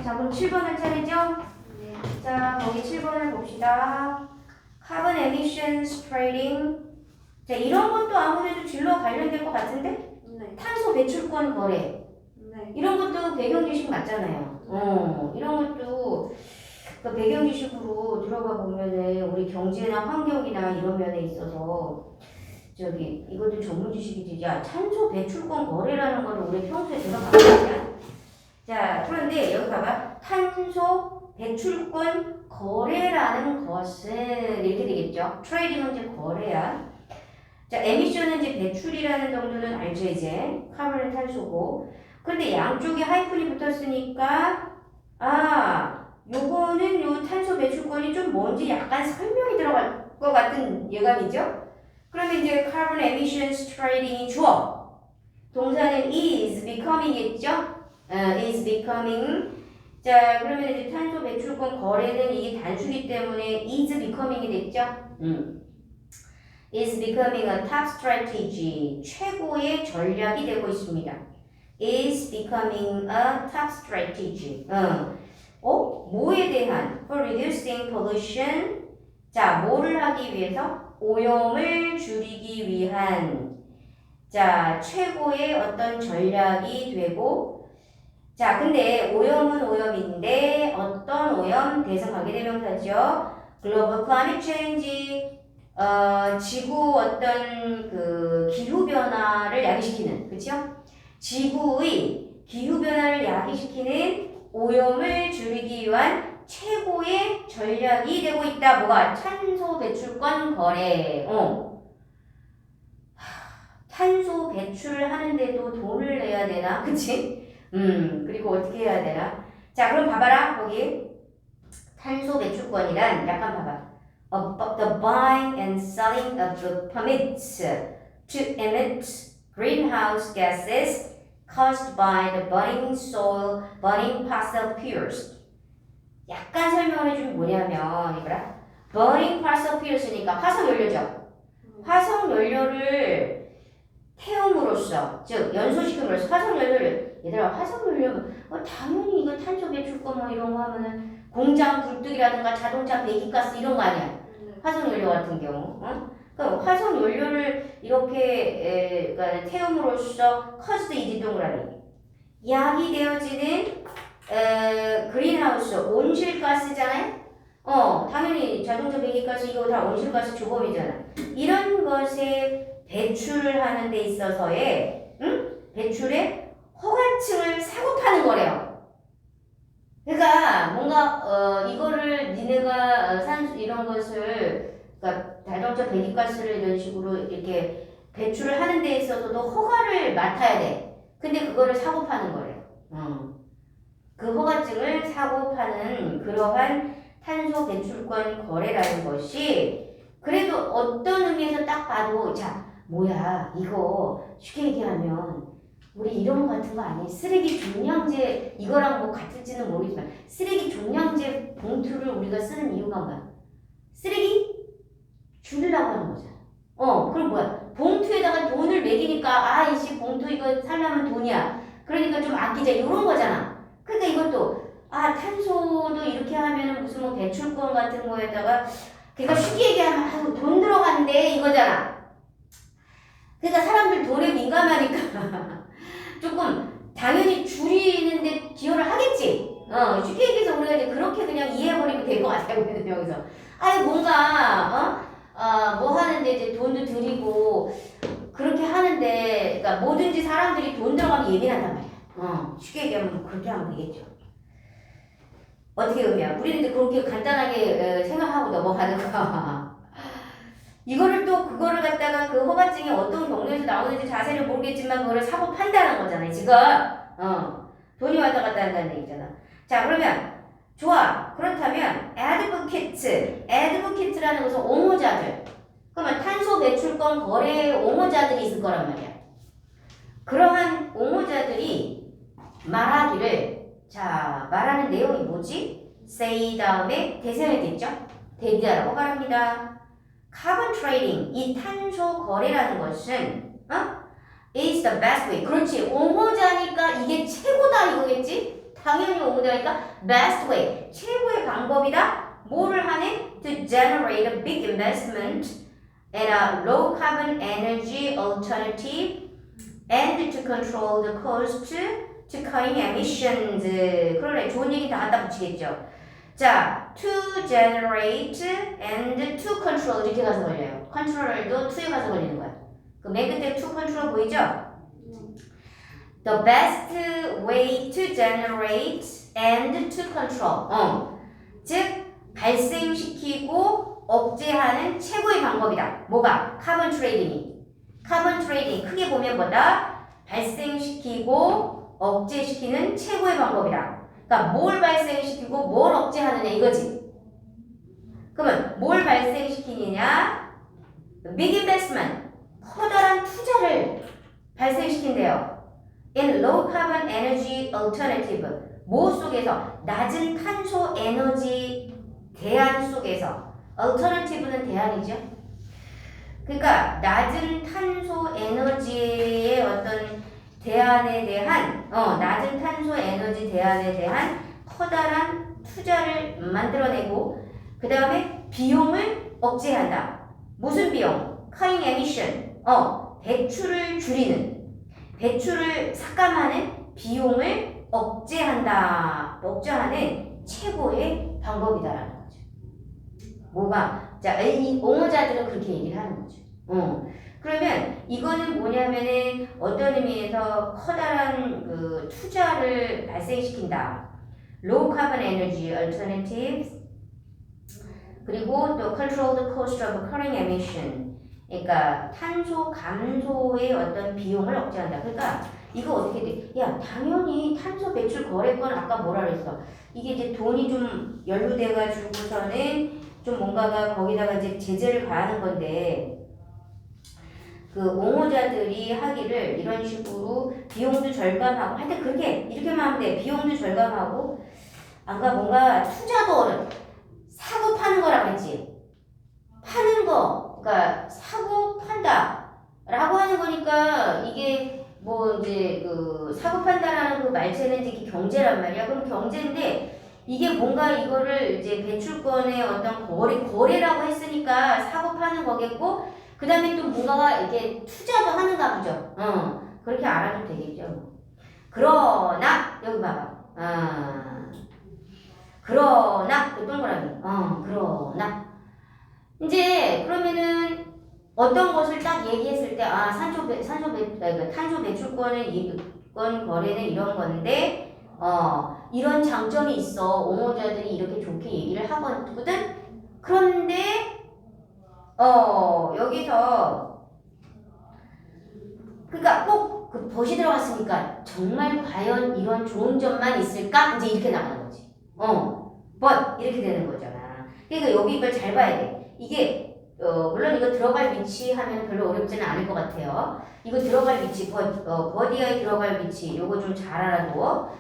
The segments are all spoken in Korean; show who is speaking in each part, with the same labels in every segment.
Speaker 1: 자, 그럼 7번 할 차례죠?
Speaker 2: 네.
Speaker 1: 자, 거기 7번을 봅시다. Carbon emissions trading. 자, 이런 것도 아무래도 진로와 관련될 것 같은데?
Speaker 2: 네.
Speaker 1: 탄소 배출권 거래.
Speaker 2: 네.
Speaker 1: 이런 것도 배경 지식 맞잖아요. 이런 것도 그 배경 지식으로 들어가 보면은 우리 경제나 환경이나 이런 면에 있어서 저기 이것도 전문 지식이지. 야, 탄소 배출권 거래라는 거를 우리 평소에 들어봤거든요. 자, 그런데 여기 봐봐. 탄소 배출권 거래라는 것은 이렇게 되겠죠. 트레이딩은 이제 거래야. 자, 에미션은 이제 배출이라는 정도는 알죠, 이제. 카본은 탄소고. 그런데 양쪽에 하이픈이 붙었으니까, 요거는 요 탄소 배출권이 좀 뭔지 약간 설명이 들어갈 것 같은 예감이죠? 그러면 이제 carbon emissions trading이 주어. 동사는 is becoming이겠죠? is becoming. 자, 그러면 이제 탄소 배출권 거래는 이게 단수기 때문에 is becoming이 됐죠? is becoming a top strategy. 최고의 전략이 되고 있습니다. is becoming a top strategy. 뭐에 대한? For reducing pollution. 자, 뭐를 하기 위해서? 오염을 줄이기 위한. 자, 최고의 어떤 전략이 되고. 자, 근데 오염은 오염인데 어떤 오염? 대상 관계대명사죠. Global climate change. 지구 어떤 그 기후변화를 야기시키는, 그쵸? 지구의 기후변화를 야기시키는 오염을 줄이기 위한 최고의 전략이 되고 있다. 뭐가? 탄소 배출권 거래. 탄소 배출을 하는데도 돈을 내야 되나? 그치? 그리고 어떻게 해야 되나? 자, 그럼 봐봐라. 거기 탄소 배출권이란 약간 봐봐. About the buying and selling of the permits to emit greenhouse gases caused by the burning soil, burning fossil fuels. 약간 설명을 해주면 뭐냐면 이거라. burning fossil fuels니까 화석연료죠. 화석연료를 태움으로써, 즉 연소시킴으로써 화석연료를, 얘들아 화석연료면 당연히 이거 탄소 배출권 뭐 이런 거 하면은 공장 굴뚝이라든가 자동차 배기가스 이런 거 아니야. 화석연료 같은 경우. 그럼 화석연료를 이렇게 그러니까 태움으로써 커스트 이지 동그라미 야기되어지는 그린하우스 온실가스잖아요. 당연히 자동차 배기가스 이거 다 온실가스 주범이잖아. 이런 것에 배출을 하는 데 있어서의 배출의 허가증을 사고 파는 거래요. 그러니까 뭔가 이거를 니네가 이런 것을 그러니까 자동차 배기가스를 이런 식으로 이렇게 배출을 하는 데 있어서도 허가를 맡아야 돼. 근데 그거를 사고 파는 거래요. 그 허가증을 사고 파는 그러한 탄소 배출권 거래라는 것이 그래도 어떤 의미에서 딱 봐도 자 뭐야 이거 쉽게 얘기하면 우리 이런 거 같은 거 아니에요? 쓰레기 종량제 이거랑 뭐 같을지는 모르지만 쓰레기 종량제 봉투를 우리가 쓰는 이유가 뭐야? 쓰레기 줄이려고 하는 거잖아. 그럼 뭐야? 봉투에다가 돈을 매기니까 이씨 봉투 이거 살려면 돈이야. 그러니까 좀 아끼자 이런 거잖아. 그러니까 이것도 탄소도 이렇게 하면은 무슨 뭐 배출권 같은 거에다가 그러니까 쉽게 얘기하면 돈 들어간대 이거잖아. 그러니까 사람들 돈에 민감하니까 조금 당연히 줄이는데 기여를 하겠지. 쉽게 얘기해서 우리가 이제 그렇게 그냥 이해해버리면 될 것 같아요. 여기서 뭔가 뭐 하는데 이제 돈도 들이고 그렇게 하는데 그러니까 뭐든지 사람들이 돈 들어가면 예민한단 말이야. 쉽게 얘기하면 그렇게 하면 되겠죠. 어떻게 의미야? 우리는 이제 그렇게 간단하게 생각하고 넘어가는 거. 이거를 또 그거를 갖다가 그 허가증이 어떤 경로에서 나오는지 자세를 모르겠지만 그거를 사고 판다는 거잖아요. 지금 돈이 왔다 갔다 한다는 얘기잖아. 자 그러면 좋아. 그렇다면 advocate라는 것은 옹호자들. 그러면 탄소 배출권 거래 옹호자들이 있을 거란 말이야. 그러한 옹호자들이 말하기를 말하는 내용이 뭐지? say 다음에 대세되겠죠? 대비하라고 말합니다. 카본 트레이딩, 이 탄소 거래라는 것은 is the best way. 그렇지. 옹호자니까 이게 최고다 이거겠지? 당연히 오모자니까 best way, 최고의 방법이다. 뭐를 하는? To generate a big investment in a low carbon energy alternative and to control the cost to cutting emissions. 그러네. 좋은 얘기 다 갖다 붙이겠죠. 자, to generate and to control 이렇게 가서 걸려요. controller도 to에 가서 걸리는 거야. 그 맨 끝에 to control 보이죠? The best way to generate and to control. 즉 발생시키고 억제하는 최고의 방법이다. 뭐가? 카본 트레이딩이. 카본 트레이딩 크게 보면 뭐다? 발생시키고 억제시키는 최고의 방법이다. 그러니까 뭘 발생시키고 뭘 억제하느냐 이거지. 그러면 뭘 발생시키느냐? Big investment, 커다란 투자를 발생시킨대요. In low carbon energy alternative, 뭐 속에서? 낮은 탄소 에너지 대안 속에서. alternative는 대안이죠. 그러니까 낮은 탄소 에너지의 어떤 대안에 대한 낮은 탄소 에너지 대안에 대한 커다란 투자를 만들어내고 그 다음에 비용을 억제한다. 무슨 비용? cutting emission, 배출을 줄이는, 배출을 삭감하는 비용을 억제한다. 억제하는 최고의 방법이다라는 거죠. 뭐가? 자, 이 옹호자들은 그렇게 얘기를 하는 거죠. 그러면 이거는 뭐냐면은 어떤 의미에서 커다란 그 투자를 발생시킨다. Low carbon energy alternatives 그리고 또 control the cost of cutting emission. 그러니까 탄소 감소의 어떤 비용을 억제한다. 그러니까 이거 어떻게 돼? 야, 당연히 탄소 배출 거래권 아까 뭐라 그랬어? 이게 이제 돈이 좀 연루돼 가지고서는 좀 뭔가가 거기다가 이제 제재를 가하는 건데 그 옹호자들이 하기를 이런 식으로 비용도 절감하고 하여튼 그렇게 이렇게만 하면 돼. 비용도 절감하고 아까 뭔가 투자도 어른 사고 파는 거라 그랬지. 파는 거 그러니까 사고 판다 라고 하는 거니까 이게 뭐 이제 그 사고 판다라는 그 말체는 이제 경제란 말이야. 그럼 경제인데 이게 뭔가 이거를 이제 배출권의 어떤 거래라고 했으니까 사고 파는 거겠고 그 다음에 또 뭔가가 이렇게 투자도 하는가 보죠. 그렇게 알아도 되겠죠. 그러나 여기 봐봐. 그러나 그 동그라미. 그러나 이제 그러면은 어떤 것을 딱 얘기했을 때 탄소 배출권의 이권 거래는 이런 건데 이런 장점이 있어. 옹호자들이 이렇게 좋게 얘기를 하거든. 그런데 여기서 그러니까 꼭 그 벗이 들어갔으니까 정말 과연 이런 좋은 점만 있을까? 이제 이렇게 나가는 거지. but 이렇게 되는 거잖아. 그러니까 여기 이걸 잘 봐야 돼. 이게 물론 이거 들어갈 위치 하면 별로 어렵지는 않을 것 같아요. 이거 들어갈 위치, 버디아에 들어갈 위치, 요거 좀 잘 알아둬.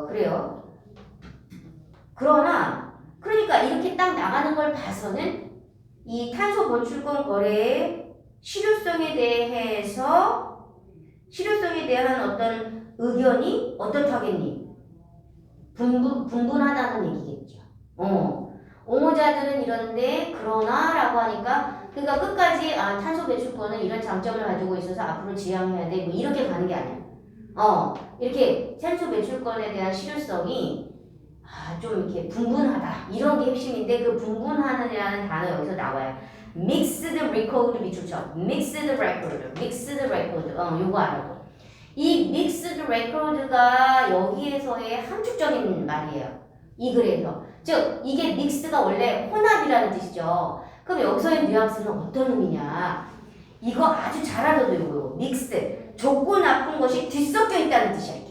Speaker 1: 그래요. 그러니까 이렇게 딱 나가는 걸 봐서는 이 탄소 배출권 거래의 실효성에 대한 어떤 의견이 어떻다겠니? 분분하다는 얘기겠죠. 옹호자들은 이러는데 그러나라고 하니까 그러니까 끝까지 탄소 배출권은 이런 장점을 가지고 있어서 앞으로 지향해야 돼. 뭐 이렇게 가는 게 아니야. 이렇게 탄소 배출권에 대한 실효성이 좀 이렇게 분분하다. 이런 게 핵심인데 그 분분하느냐는 단어 여기서 나와요. Mixed record 비추죠. Mixed record. 요거 알아도. 이 mixed record가 여기에서의 함축적인 말이에요. 이 글에서. 즉 이게 mixed가 원래 혼합이라는 뜻이죠. 그럼 여기서의 뉘앙스는 어떤 의미냐? 이거 아주 잘 알아도 이거요. mixed. 좁고 나쁜 것이 뒤섞여 있다는 뜻이야. 이게.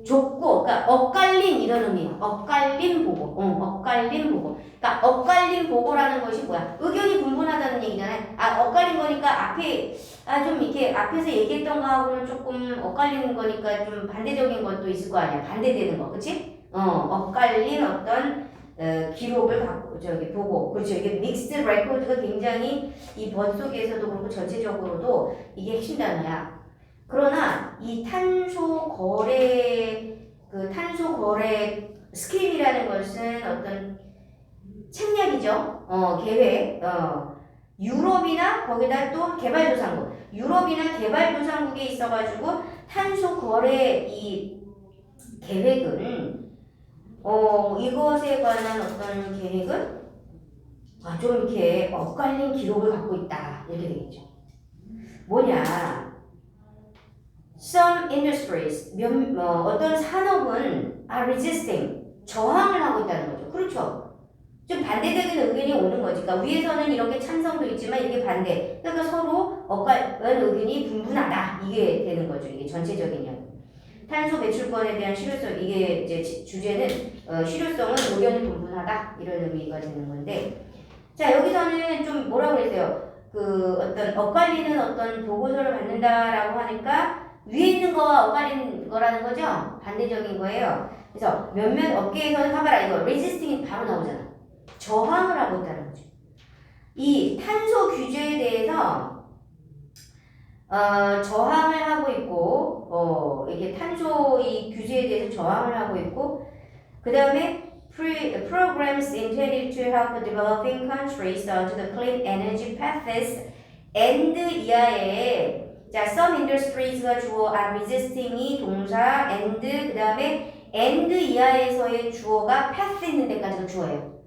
Speaker 1: 좁고, 그러니까 엇갈린 이런 의미. 엇갈린 보고. 그러니까 엇갈린 보고라는 것이 뭐야? 의견이 분분하다는 얘기잖아요. 엇갈린 거니까 앞에 좀 이렇게 앞에서 얘기했던 거하고는 조금 엇갈리는 거니까 좀 반대적인 것도 있을 거 아니야. 반대되는 거, 그렇지? 엇갈린 어떤 기록을 보고, 그렇죠. 이게 믹스드 레코드가 굉장히 이 번 속에서도 그렇고 전체적으로도 이게 핵심 단어야. 그러나 이 탄소 거래 탄소 거래 스कीm이라는 것은 어떤 책략이죠. 계획. 유럽이나 거기다 또 개발도상국. 유럽이나 개발도상국에 있어가지고 탄소 거래 이 계획은 이것에 관한 어떤 계획은 좀 이렇게 엇갈린 기록을 갖고 있다. 이렇게 되겠죠. 뭐냐? Some industries, 어떤 산업은 are resisting, 저항을 하고 있다는 거죠. 그렇죠. 좀 반대적인 의견이 오는 거지. 그러니까 위에서는 이렇게 찬성도 있지만 이게 반대. 그러니까 서로 엇갈린 의견이 분분하다. 이게 되는 거죠. 이게 전체적인 이야기. 탄소 배출권에 대한 실효성, 이게 이제 주제는 실효성은 의견이 분분하다. 이런 의미가 되는 건데. 자, 여기서는 좀 뭐라고 그랬어요? 그 어떤 엇갈리는 어떤 보고서를 받는다라고 하니까 위에 있는 거와 엇갈린 거라는 거죠? 반대적인 거예요. 그래서 몇몇 업계에서는 봐봐라. 이거 resisting이 바로 나오잖아. 저항을 하고 있다는 거죠. 이 탄소 규제에 대해서 저항을 하고 있고 이게 탄소 이 규제에 대해서 저항을 하고 있고 그 다음에 programs intended to help developing countries onto the clean energy paths and 이하에 자, some industries가 주어 are resisting이 동사 and 그 다음에 and 이하에서의 주어가 path 있는 데까지가 주어예요.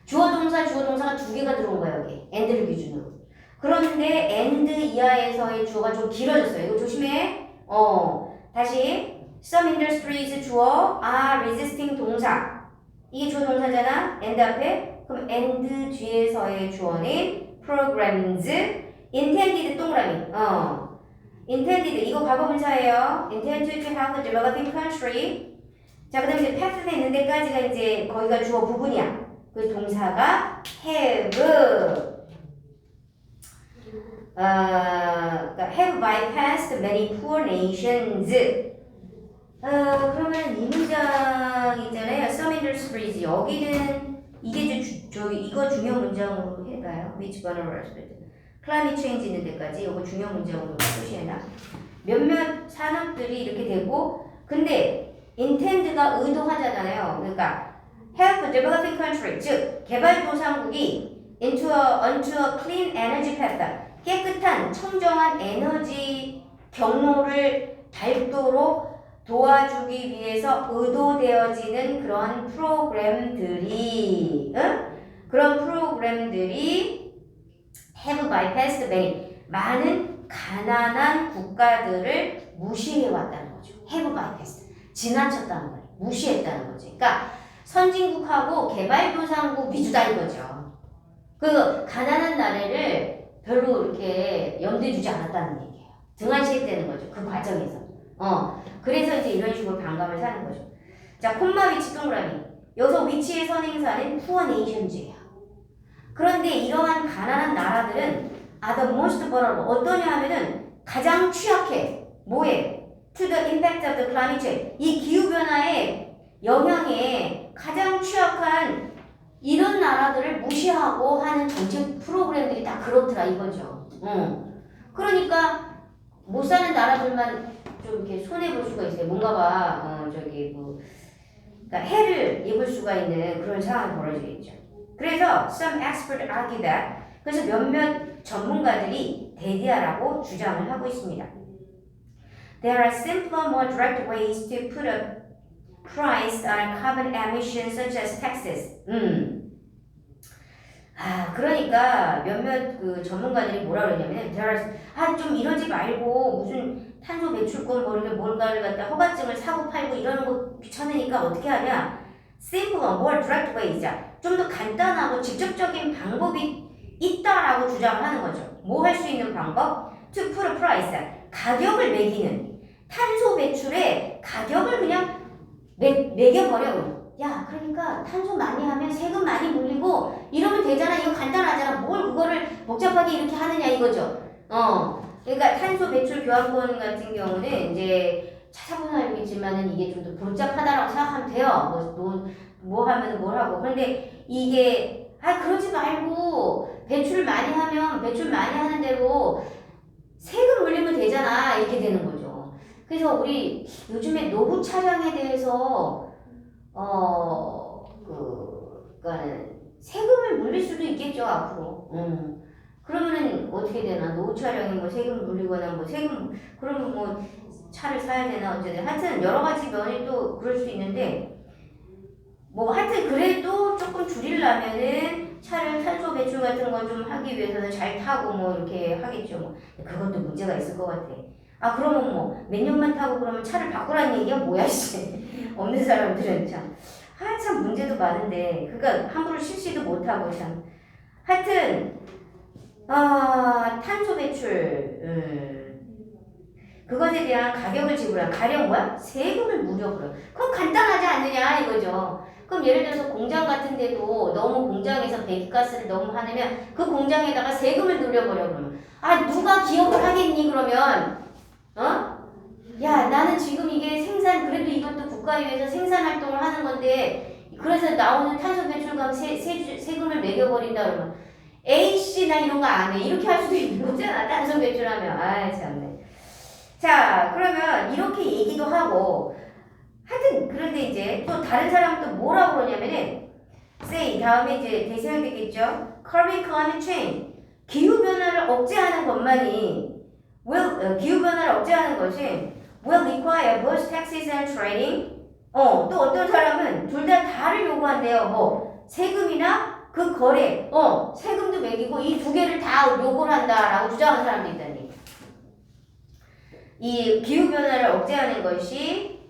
Speaker 1: 주어 동사가 두 개가 들어온 거예요, 여기. and를 기준으로. 그런데 and 이하에서의 주어가 좀 길어졌어요. 이거 조심해. 다시 some industries 주어 are resisting 동사. 이게 주어 동사잖아. and 앞에. 그럼 and 뒤에서의 주어는 programs intended 동그라미. intended 이거 과거 분사예요. intended to help the developing country. 자, 그다음에 이제 path에 있는 데까지가 이제 거기가 주어 부분이야. 그 동사가 have. 그러니까 have bypassed many poor nations. 그러면 이 문장 있잖아요. Some industries. 여기는 이게 이거 중요 문장으로 해봐요. Which vulnerable climate change 있는 데까지 이거 중요 문장으로 표시해놔. 몇몇 산업들이 이렇게 되고 근데 intend가 의도하잖아요. 그러니까 help developing country 즉 개발도상국이 onto a clean energy path 깨끗한 청정한 에너지 경로를 밟도록 도와주기 위해서 의도되어지는 그런 프로그램들이 그런 프로그램들이 have bypassed many 많은 가난한 국가들을 무시해왔다는 거죠. have bypassed 지나쳤다는 거예요. 무시했다는 거죠. 그러니까 선진국하고 개발도상국 위주다 이거죠. 그 가난한 나라를 별로 이렇게 염두에 두지 않았다는 얘기예요. 등한시했다는 거죠. 그 과정에서. 그래서 이제 이런 식으로 반감을 사는 거죠. 자, 콤마 위치 동그라미. 여기서 위치의 선행사는 poor nations예요. 그런데 이러한 가난한 나라들은 are the most vulnerable. 어떠냐 하면은 가장 취약해. 뭐에? To the impact of the climate change. 이 기후변화의 영향에 가장 취약한 이런 나라들을 무시하고 하는 정책 프로그램들이 다 그렇더라 이거죠. 그러니까 못 사는 나라들만 좀 이렇게 손해 볼 수가 있어요. 뭔가 봐, 그러니까 해를 입을 수가 있는 그런 상황이 벌어지겠죠. 그래서 some experts argue that 그래서 몇몇 전문가들이 대디하라고 주장을 하고 있습니다. There are simpler, more direct ways to put a price on carbon emissions such as taxes. 그러니까 몇몇 그 전문가들이 뭐라 그러냐면 좀 이러지 말고 무슨 탄소 배출권 뭔가를 갖다 허가증을 사고 팔고 이러는 거 귀찮으니까 어떻게 하냐? Simpler, more direct ways. 좀 더 간단하고 직접적인 방법이 있다라고 주장을 하는 거죠. 뭐 할 수 있는 방법? To put a price. 가격을 매기는. 탄소 배출의 가격을 그냥 매겨버려. 야, 그러니까 탄소 많이 하면 세금 많이 물리고 이러면 되잖아. 이거 간단하잖아. 뭘 그거를 복잡하게 이렇게 하느냐 이거죠. 그러니까 탄소 배출 교환권 같은 경우는 이제 찾아보면 알겠지만은 이게 좀 더 복잡하다라고 생각하면 돼요. 뭐 하면 뭘 하고. 그런데 이게 그러지 말고 배출 많이 하는 대로 세금 물리면 되잖아. 이렇게 되는 거죠. 그래서 우리 요즘에 노후 차량에 대해서 그러니까 세금을 물릴 수도 있겠죠, 앞으로. 그러면은 어떻게 되나? 노후 촬영에 뭐 세금 물리거나 뭐 세금, 그러면 뭐 차를 사야 되나, 어쨌든. 하여튼 여러 가지 면이 또 그럴 수 있는데, 뭐 하여튼 그래도 조금 줄이려면은 차를 탄소 배출 같은 거 좀 하기 위해서는 잘 타고 뭐 이렇게 하겠죠. 뭐. 그것도 문제가 있을 것 같아. 아, 그러면 뭐 몇 년만 타고 그러면 차를 바꾸라는 얘기야? 뭐야, 씨. 없는 사람들은 참. 참 문제도 많은데. 그러니까 함부로 실시도 못하고 참. 하여튼, 탄소 배출, 그것에 대한 가격을 지불한 가령 뭐야? 세금을 무료로. 그럼 간단하지 않느냐 이거죠. 그럼 예를 들어서 공장 같은 데도 너무 공장에서 배기가스를 너무 하면 그 공장에다가 세금을 늘려버려 그러면 누가 기업을 하겠니 그러면 야 나는 지금 이게 그래도 이것도 국가에 의해서 생산 활동을 하는 건데 그래서 나오는 탄소 배출량 세금을 매겨버린다 그러면 A씨 나 이런 거 안 해 이렇게 할 수도 있는 거잖아. 탄소 배출하면 참네. 자, 그러면 이렇게 얘기도 하고 하여튼 그런데 이제 또 다른 사람은 또 뭐라고 그러냐면은 say 다음에 이제 대세가 되겠죠. Curbing climate change 기후변화를 억제하는 것만이 기후변화를 억제하는 것이 will require both taxes and trading 또 어떤 사람은 둘 다 다를 요구한대요. 뭐 세금이나 그 거래 세금도 매기고 이 두 개를 다 요구를 한다라고 주장하는 사람도 있다는 얘기. 이 기후변화를 억제하는 것이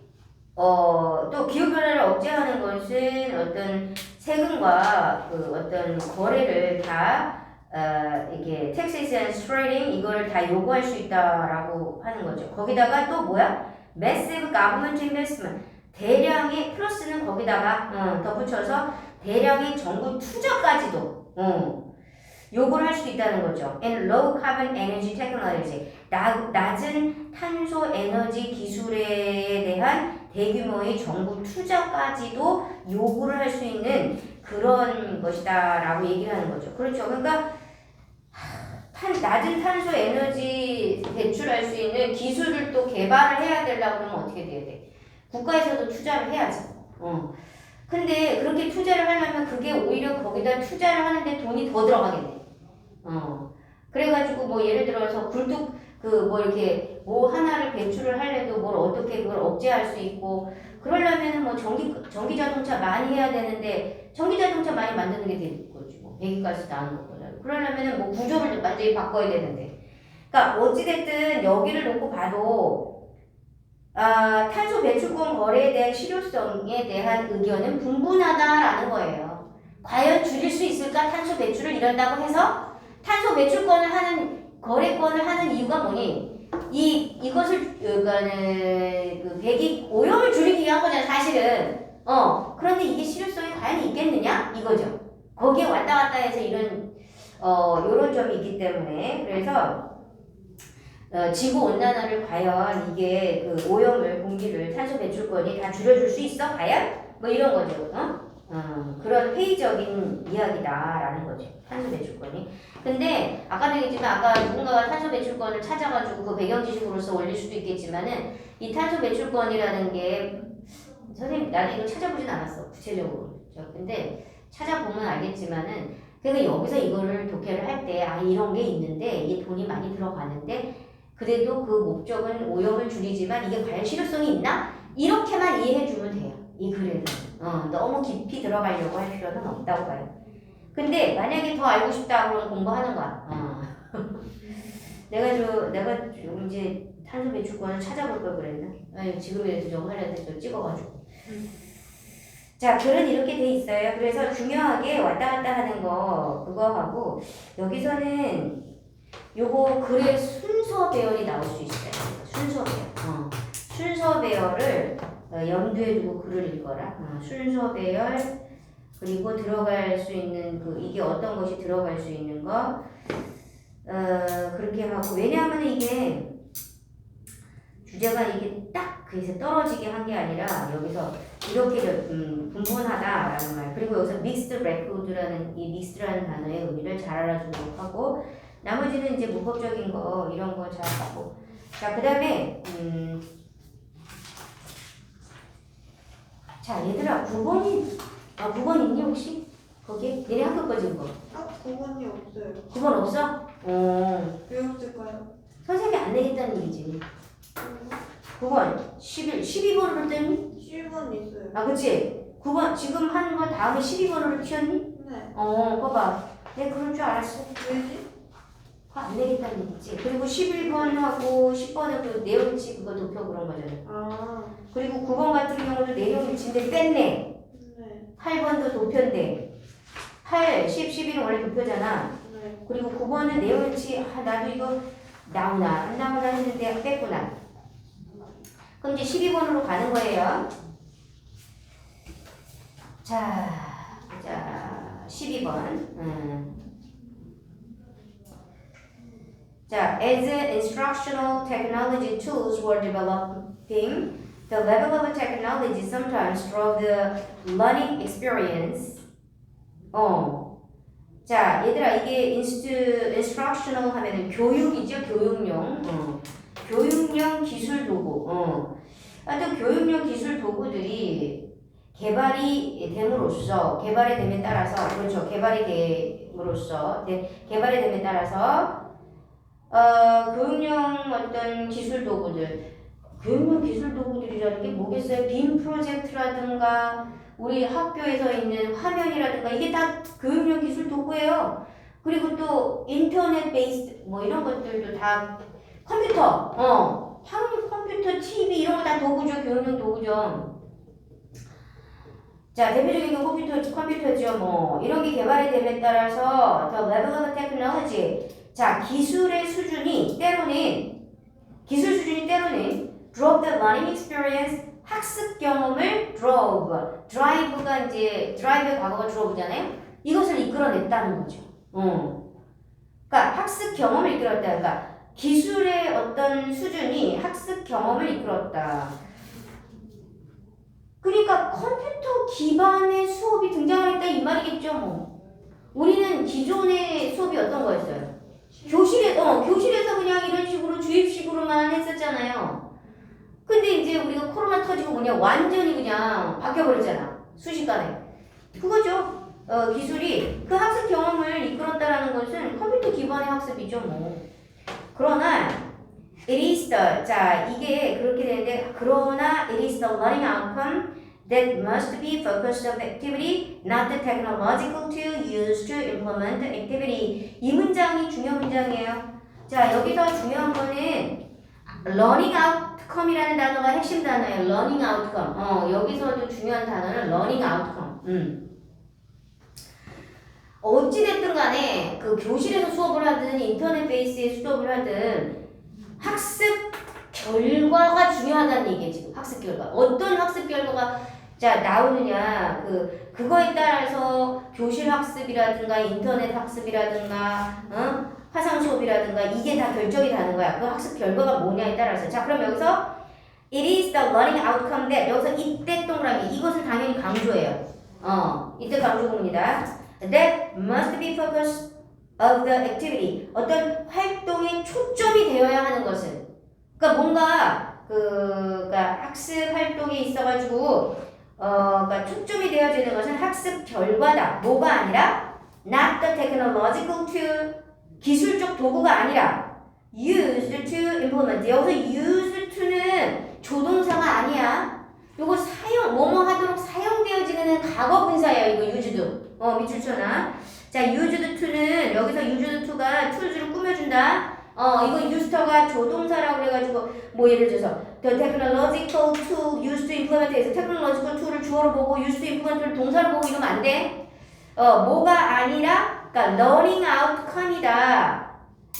Speaker 1: 또 기후변화를 억제하는 것은 어떤 세금과 그 어떤 거래를 다 이렇게 taxes and trading 이거를 다 요구할 수 있다라고 하는 거죠. 거기다가 또 뭐야? massive government investment 대량의 플러스는 거기다가 덧붙여서 대량의 정부 투자까지도 요구를 할 수 있다는 거죠. And low carbon energy technology 낮은 탄소 에너지 기술에 대한 대규모의 정부 투자까지도 요구를 할 수 있는 그런 것이다라고 얘기를 하는 거죠. 그렇죠. 그러니까 낮은 탄소 에너지 배출할 수 있는 기술을 또 개발을 해야 되려고 그러면 어떻게 돼야 돼? 국가에서도 투자를 해야지. 근데 그렇게 투자를 하려면 그게 오히려 거기다 투자를 하는데 돈이 더 들어가겠네. 그래가지고 뭐 예를 들어서 굴뚝 뭐 이렇게 뭐 하나를 배출을 하려도 뭘 어떻게 그걸 억제할 수 있고 그러려면은 뭐 전기 자동차 많이 해야 되는데 전기 자동차 많이 만드는 게 되는 거지 뭐 배기가스 나는 것보다 그러려면은 뭐 구조를 완전히 바꿔야 되는데 그러니까 어찌됐든 여기를 놓고 봐도 탄소 배출권 거래에 대한 실효성에 대한 의견은 분분하다라는 거예요. 과연 줄일 수 있을까 탄소 배출을 이런다고 해서 탄소 배출권을 하는 거래권을 하는 이유가 뭐니? 이것을 그러니까는 그 배기 오염을 줄이기 위한 거잖아 사실은. 그런데 이게 실효성이 과연 있겠느냐 이거죠. 거기에 왔다 갔다 해서 이런 요런 점이 있기 때문에 그래서 지구 온난화를 과연 이게 그 오염을 공기를 탄소 배출권이 다 줄여줄 수 있어 과연? 뭐 이런 거죠. 그런 회의적인 이야기다라는 거죠. 탄소 배출권이. 근데 아까도 얘기했지만 아까 누군가가 탄소 배출권을 찾아가지고 그 배경 지식으로서 올릴 수도 있겠지만은 이 탄소 배출권이라는 게 선생님 나도 이거 찾아보진 않았어 구체적으로. 근데 찾아보면 알겠지만은 그러니까 여기서 이거를 독해를 할 때 이런 게 있는데 이게 돈이 많이 들어가는데 그래도 그 목적은 오염을 줄이지만 이게 과연 실효성이 있나? 이렇게만 이해해주면 돼요. 이 글에는. 너무 깊이 들어가려고 할 필요는 없다고 봐요. 근데 만약에 더 알고 싶다 그러면 공부하는 거야. 내가 이제 탄소 배출권을 찾아볼 걸 그랬나? 지금이라도 좀 하려는데 좀 찍어가지고. 자, 글은 이렇게 돼 있어요. 그래서 중요하게 왔다 갔다 하는 거 그거 하고 여기서는 요거 글의 순서 배열이 나올 수 있어요. 순서 배열. 순서 배열을 염두에 두고 글을 읽어라. 순서 배열 그리고 들어갈 수 있는 이게 어떤 것이 들어갈 수 있는 거 그렇게 하고 왜냐하면 이게 주제가 이게 딱 그래서 떨어지게 한 게 아니라 여기서 이렇게 분분하다라는 말 그리고 여기서 mixed record라는 이 mixed라는 단어의 의미를 잘 알아주도록 하고 나머지는 이제 문법적인 거 이런 거 잘 하고 자 그 다음에 자, 얘들아, 9번 있니, 혹시? 거기? 얘네 학교 거지, 이거?
Speaker 2: 9번이 없어요.
Speaker 1: 9번 없어?
Speaker 2: 왜 없을까요?
Speaker 1: 선생님이 안 내겠다는 얘기지. 9번, 11, 12번으로 뗐니?
Speaker 2: 7번 있어요.
Speaker 1: 아, 그치? 9번, 지금 하는 거 다음에 12번으로 튀었니?
Speaker 2: 네.
Speaker 1: 봐봐. 내가 그럴 줄 알았어.
Speaker 2: 왜지?
Speaker 1: 안 내겠다는 얘기지. 그리고 11번하고 10번은 그 내용치 그거 도표 그런 거잖아.
Speaker 2: 아,
Speaker 1: 그리고 9번 같은 경우도 내용치인데 뺐네.
Speaker 2: 네.
Speaker 1: 8번도 도표인데. 8, 10, 11은 원래 도표잖아.
Speaker 2: 네.
Speaker 1: 그리고 9번은 내용치, 나도 이거 나오나 안 나오나 했는데 뺐구나. 그럼 이제 12번으로 가는 거예요. 자, 12번. 자, as instructional technology tools were developing, the level of technology sometimes drove the learning experience. 자, 얘들아, 이게 instructional 하면은 교육이죠, 교육용. 교육용 기술 도구. 하여튼 교육용 기술 도구들이 개발이 됨으로써, 개발이 됨에 따라서, 그렇죠, 개발이 됨에 따라서 교육용 어떤 기술 도구들, 교육용 기술 도구들이라는 게 뭐겠어요? 빔 프로젝트라든가 우리 학교에서 있는 화면이라든가 이게 다 교육용 기술 도구예요. 그리고 또 인터넷 베이스 뭐 이런 것들도 다 컴퓨터, 컴퓨터, TV 이런 거 다 도구죠. 교육용 도구죠. 자, 대표적인 건 컴퓨터죠. 뭐 이런 게 개발이 됨에 따라서 the level of technology, 자, 기술 수준이 때로는 drove the learning experience, 학습 경험을 drive가 이제 drive의 과거가 drove잖아요. 이것을 이끌어냈다는 거죠. 그러니까 학습 경험을 이끌었다. 그러니까 기술의 어떤 수준이 학습 경험을 이끌었다. 그러니까 컴퓨터 기반의 수업이 등장을 했다 이 말이겠죠. 뭐. 우리는 기존의 수업이 어떤 거였어요? 교실에서 그냥 이런 식으로 주입식으로만 했었잖아요. 근데 이제 우리가 코로나 터지고 그냥 완전히 그냥 바뀌어버렸잖아. 순식간에. 그거죠. 기술이 그 학습 경험을 이끌었다라는 것은 컴퓨터 기반의 학습이죠. 뭐. 그러나 it is the, 자, 이게 그렇게 되는데, 그러나 it is the learning outcome that must be focused of activity, not the technological tool used to implement the activity. 이 문장이 중요한 문장이에요. 자, 여기서 중요한 거는 learning outcome이라는 단어가 핵심 단어예요. learning outcome. 여기서도 중요한 단어는 learning outcome. 어찌됐든 간에 그 교실에서 수업을 하든 인터넷 베이스의 수업을 하든 학습 결과가 중요하다는 얘기예요. 지금 학습 결과. 어떤 학습 결과가 나오느냐, 그거에 따라서 교실 학습이라든가 인터넷 학습이라든가 화상 수업이라든가 이게 다 결정이 되는 거야. 그 학습 결과가 뭐냐에 따라서. 자, 그럼 여기서 it is the learning outcome that, 여기서 이때 동그라미, 이것을 당연히 강조해요. 이때 강조입니다. that must be focused of the activity. 어떤 활동에 초점이 되어야 하는 것은. 그러니까 뭔가 그러니까 학습 활동에 있어가지고 그러니까 초점이 되어지는 것은 학습 결과다. 뭐가 아니라 not the technological tool, 기술적 도구가 아니라 used to implement. 여기서 used to는 조동사가 아니야. 요거 뭐뭐 하도록 사용되어지는 과거 분사예요. 이거 used. 밑줄 쳐놔. 자, used to는 여기서 used to가 tools를 꾸며준다. 이거 used가 조동사라고 그래가지고 뭐 예를 들어서 the technological tool used to implement 해서 technological tool을 주어로 보고 used to implement를 동사로 보고 이러면 안 돼. 뭐가 아니라 그러니까 learning outcome이다.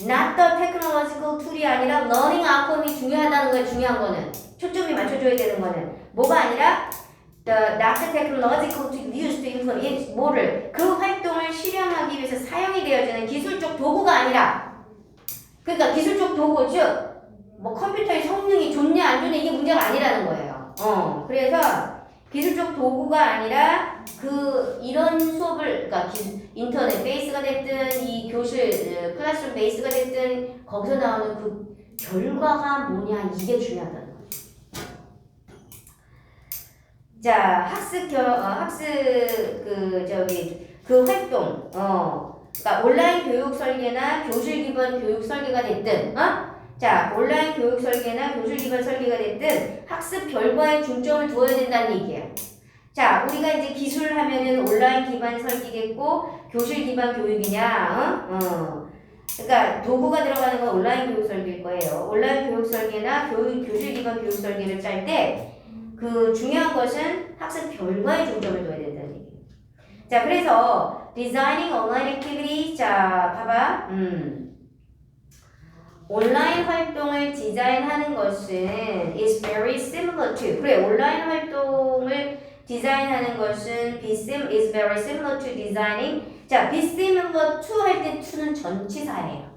Speaker 1: not the technological tool이 아니라 learning outcome이 중요하다는 거야. 중요한 거는 초점이 맞춰줘야 되는 거는 뭐가 아니라 not the technological tool used to implement 뭐를 그 활동을 실현하기 위해서 사용이 되어지는 기술적 도구가 아니라 그러니까 기술적 도구 즉 뭐 컴퓨터의 성능이 좋냐 안 좋냐 이게 문제가 아니라는 거예요. 그래서 기술적 도구가 아니라 이런 수업을 그러니까 인터넷 베이스가 됐든 이 교실 클래스룸 베이스가 됐든 거기서 나오는 그 결과가 뭐냐 이게 중요하다는 거예요. 자, 학습 그 활동, 그러니까 온라인 교육 설계나 교실 기반 교육 설계가 됐든, 자, 온라인 교육 설계나 교실 기반 설계가 됐든 학습 결과에 중점을 두어야 된다는 얘기예요. 자, 우리가 이제 기술 하면은 온라인 기반 설계겠고 교실 기반 교육이냐, 그러니까 도구가 들어가는 건 온라인 교육 설계일 거예요. 온라인 교육 설계나 교실 기반 교육 설계를 짤 때 그 중요한 것은 학습 결과에 중점을 둬야 된다는 얘기예요. 자, 그래서 designing online activity, 자, 봐봐. 온라인 활동을 디자인하는 것은 is very similar to. 그래, 온라인 활동을 디자인하는 것은 is very similar to designing. 자, be similar to 할 때 to는 전치사예요.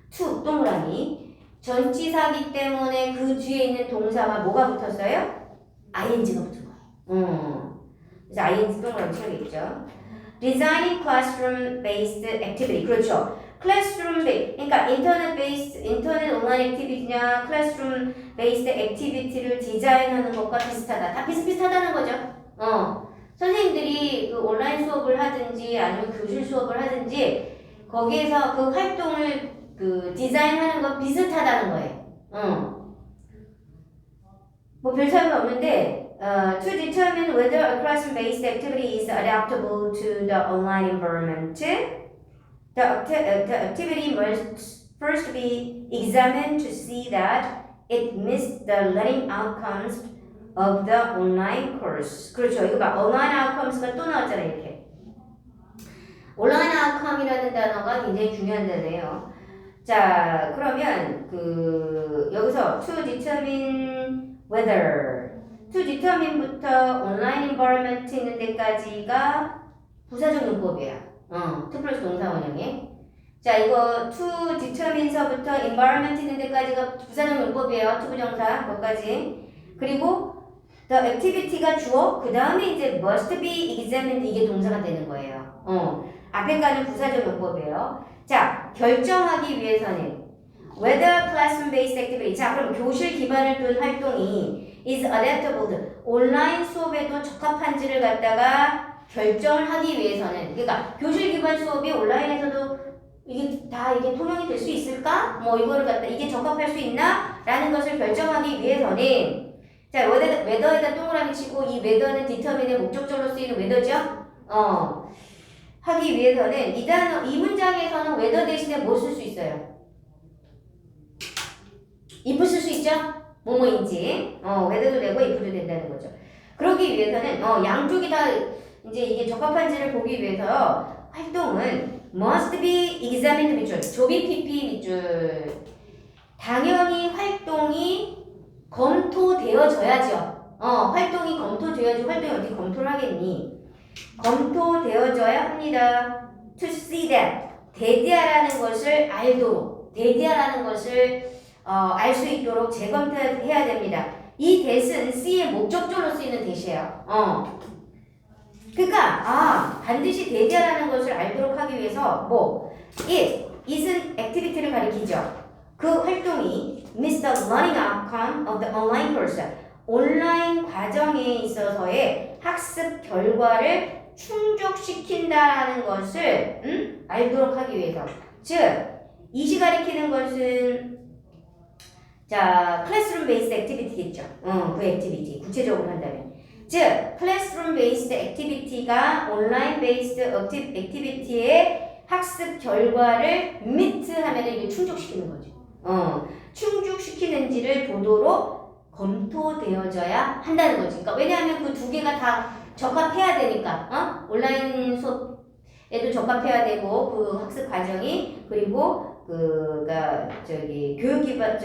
Speaker 1: to 동그라미. 전치사기 때문에 그 뒤에 있는 동사가 뭐가 붙었어요? ing가 붙은 거예요. 그래서 ing 동그라미 쳐야겠죠. Designing classroom-based activity. 그렇죠. 클래스룸 베이스, 그러니까 인터넷 온라인 액티비티냐 클래스룸 베이스드 액티비티를 디자인하는 것과 비슷하다. 다 비슷비슷하다는 거죠. 선생님들이 그 온라인 수업을 하든지 아니면 교실 수업을 하든지 거기에서 그 활동을 그 디자인하는 건 비슷하다는 거예요. 뭐 별 차이가 없는데 to determine whether a classroom-based activity is adaptable to the online environment. The activity must first be examined to see that it meets the learning outcomes of the online course. 그렇죠. 이거 봐. online outcomes가 또 나왔잖아요. 이렇게. online outcome이라는 단어가 굉장히 중요한 단어예요. 자, 그러면 여기서 to determine whether, to determine부터 online environment 있는 데까지가 부사적 용법이에요. to 플러스 동사 원형에. 자, 이거 to determine서부터 environment 있는 데까지가 부사적 용법이에요. to 부정사, 거기까지. 그리고 the activity가 주어, 그 다음에 이제 must be examined 이게 동사가 되는 거예요. 앞에까지는 부사적 용법이에요. 자, 결정하기 위해서는 whether classroom-based activity. 자, 그럼 교실 기반을 둔 활동이 is adaptable. 온라인 수업에도 적합한지를 갖다가 결정을 하기 위해서는, 그러니까 교실 기반 수업이 온라인에서도 이게 통용이 될 수 있을까? 뭐 이거를 갖다 이게 적합할 수 있나? 라는 것을 결정하기 위해서는, 자, whether에다 동그라미 치고 이 whether는 determine의 목적절로 쓰이는 whether죠? 하기 위해서는 이 문장에서는 whether 대신에 뭐 쓸 수 있어요? if 쓸 수 있죠? 뭐뭐인지. whether도 되고 if도 된다는 거죠. 그러기 위해서는 양쪽이 다 이제 이게 적합한지를 보기 위해서 활동은 must be examined 밑줄, 조비 PP 밑줄. 당연히 활동이 검토되어져야죠. 활동이 검토되어야지. 활동이 어떻게 검토를 하겠니? 검토되어져야 합니다. To see that. 대디하라는 것을 알도록, 대디하라는 것을 알 수 있도록 재검토해야 됩니다. 이 that은 C의 목적절로 쓰이는 that이에요. 그러니까 반드시 대디하라는 것을 알도록 하기 위해서 it은 activity를 가리키죠. 그 활동이 meets the learning outcome of the online course. 온라인 과정에 있어서의 학습 결과를 충족시킨다는 것을 알도록 하기 위해서. 즉, 이시 가리키는 것은 자, 클래스룸 베이스드 액티비티겠죠. 그 액티비티 구체적으로 한다면. 즉, 클래스룸 베이스드 액티비티가 온라인 베이스드 액티비티의 학습 결과를 meet 하면 이게 충족시키는 거죠. 충족시키는지를 보도록 검토되어져야 한다는 거지. 그러니까 왜냐하면 그 두 개가 다 적합해야 되니까. 온라인 수업에도 적합해야 되고 그 학습 과정이 그리고 교육 기반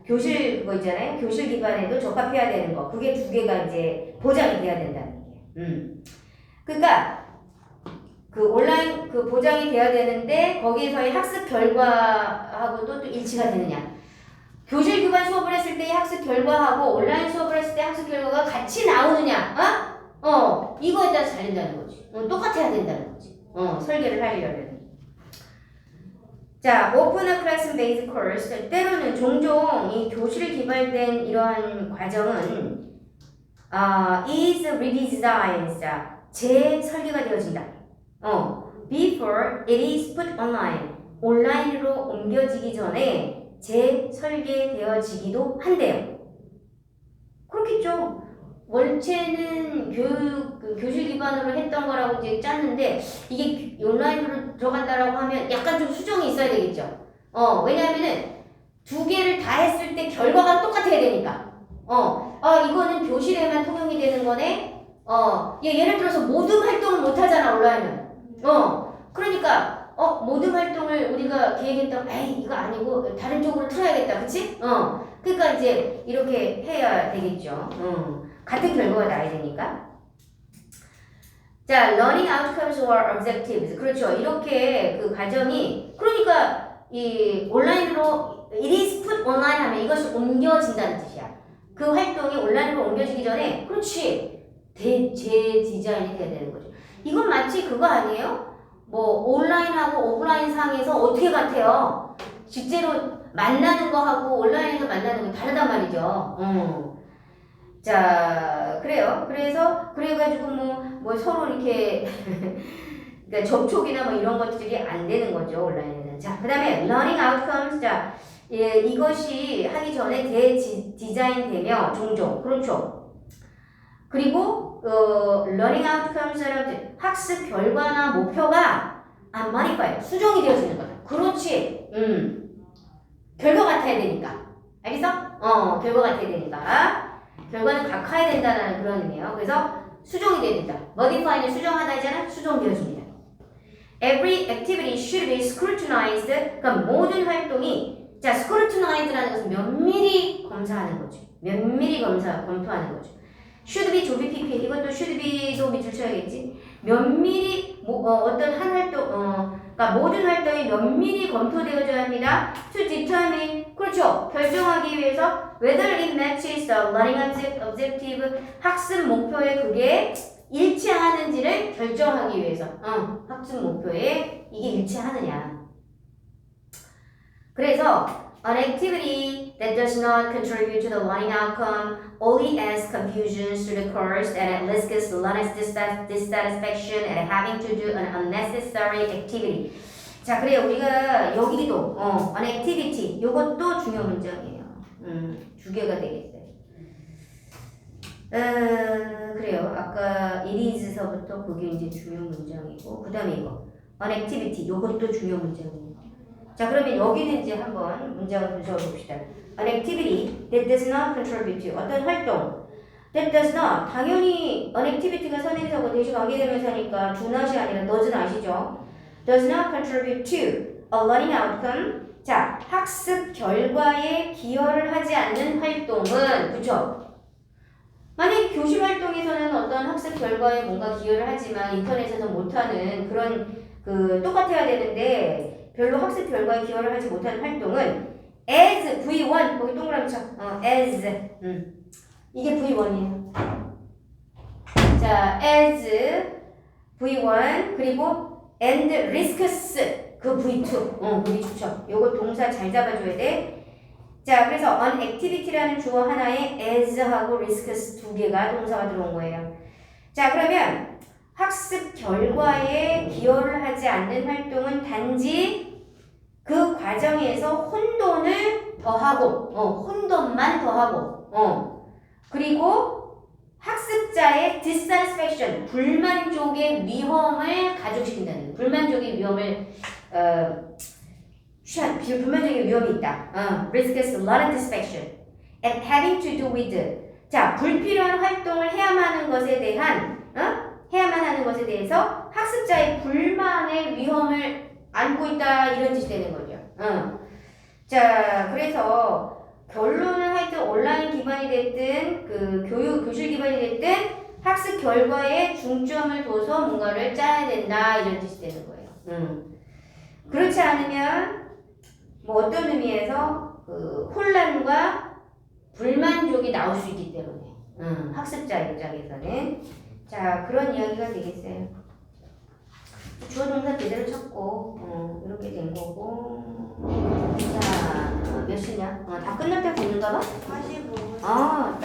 Speaker 1: 교실 그거 있잖아요. 교실 기반에도 적합해야 되는 거. 그게 두 개가 이제 보장이 돼야 된다는 얘기예요. 그러니까 그 온라인 그 보장이 돼야 되는데 거기에서의 학습 결과하고도 또 일치가 되느냐. 교실 기반 수업을 했을 때의 학습 결과하고 온라인 수업을 했을 때 학습 결과가 같이 나오느냐. 이거에 따라서 다른다는 거지. 똑같아야 된다는 거지. 설계를 하려면. 자, open a classroom based course. 때로는 종종 이 교실 기반된 이러한 과정은 is redesigned. 자, 재설계가 되어진다. Before it is put online. 온라인으로 옮겨지기 전에 재설계되어지기도 한대요. 그렇겠죠. 원체는 교실 기반으로 했던 거라고 이제 짰는데 이게 온라인으로 들어간다라고 하면 약간 좀 수정이 있어야 되겠죠. 왜냐하면은 두 개를 다 했을 때 결과가 똑같아야 되니까. 이거는 교실에만 통용이 되는 거네. 예를 들어서 모든 활동을 못 하잖아, 온라인은. 그러니까 모든 활동을 우리가 계획했던 이거 아니고 다른 쪽으로 틀어야겠다, 그치? 그러니까 이제 이렇게 해야 되겠죠. 같은 결과가 나야 되니까. 자, learning outcomes or objectives. 그렇죠. 이렇게 그 과정이 그러니까 이 온라인으로 it is put online 하면 이것이 옮겨진다는 뜻이야. 그 활동이 온라인으로 옮겨지기 전에 그렇지. 재디자인이 돼야 되는 거죠. 이건 마치 그거 아니에요? 뭐 온라인하고 오프라인 상에서 어떻게 같아요? 실제로 만나는 거하고 온라인에서 만나는 거 다르단 말이죠. 자, 그래요. 그래가지고 뭐 서로 이렇게 그러니까 접촉이나 뭐 이런 것들이 안 되는 거죠, 온라인에는. 자, 그 다음에 learning outcomes. 자, 이것이 하기 전에 재디자인 되며 종종. 그렇죠. 그리고 learning outcomes는 학습 결과나 목표가 modified, 수정이 되어지는 거다. 그렇지. 결과 같아야 되니까. 알겠어? 결과 같아야 되니까. 결과는 각화해야 된다는 그런 의미예요. 그래서 수정이 돼야 된다. modify는 수정하다 하잖아. 수정되어집니다. Every activity should be scrutinized. 그러니까 모든 활동이 자, scrutinized라는 것은 면밀히 검사하는 거죠. 면밀히 검토하는 거죠. should be 조비 PP 이것도 should be도 밑줄 쳐야겠지. 면밀히 어떤 한 활동 그러니까 모든 활동이 면밀히 검토되어져야 합니다. to determine 그렇죠. 결정하기 위해서 whether it matches the learning objective 학습 목표에 그게 일치하는지를 결정하기 위해서 학습 목표에 이게 일치하느냐. 그래서 an activity that does not contribute to the learning outcome only adds confusion to the course and risks learner's dissatisfaction and having to do an unnecessary activity. 자, 그래요. 우리가 여기도 an activity 요것도 중요 문장이에요. 두 개가 되겠어요. 그래요. 아까 it is서부터 그게 이제 중요 문장이고 그 다음에 이거 an activity 요것도 중요 문장이에요. 자, 그러면 여기는 이제 한번 문장을 분석해 봅시다. An activity that does not contribute to 어떤 활동 that does not 당연히 an activity가 선행사고 대시 관계대명사니까 do not이 아니라 does not이죠. does not contribute to a learning outcome. 자, 학습 결과에 기여를 하지 않는 활동은 그쵸? 만약 교실 활동에서는 어떤 학습 결과에 뭔가 기여를 하지만 인터넷에서 못하는 그런 똑같아야 되는데 별로 학습 결과에 기여를 하지 못하는 활동은 as V1 거기 동그라미 쳐. as 이게 V1이에요. 자, as V1 그리고 and risks 그 V2 V2 쳐. 요거 동사 잘 잡아줘야 돼. 자, 그래서 an activity라는 주어 하나에 as하고 risks 두 개가 동사가 들어온 거예요. 자, 그러면 학습 결과에 기여를 하지 않는 활동은 단지 그 과정에서 혼돈을 더하고, 혼돈만 더하고, 그리고 학습자의 dissatisfaction, 불만족의 위험을 가중시킨다는 거예요. 불만족의 위험을, 불만족의 위험이 있다. risks a lot of dissatisfaction and having to do with. 자, 불필요한 활동을 해야만 하는 것에 대해서 학습자의 불만의 위험을 안고 있다 이런 뜻이 되는 거죠. 자, 그래서 결론은 하여튼 온라인 기반이 됐든 교실 기반이 됐든 학습 결과에 중점을 둬서 뭔가를 짜야 된다 이런 뜻이 되는 거예요. 그렇지 않으면 뭐 어떤 의미에서 혼란과 불만족이 나올 수 있기 때문에 학습자 입장에서는 자, 그런 이야기가 되겠어요. 주어 동사 제대로 찾고 이렇게 된 거고. 자, 몇 시냐? 다 끝날 때 됐는가 봐?
Speaker 2: 45분.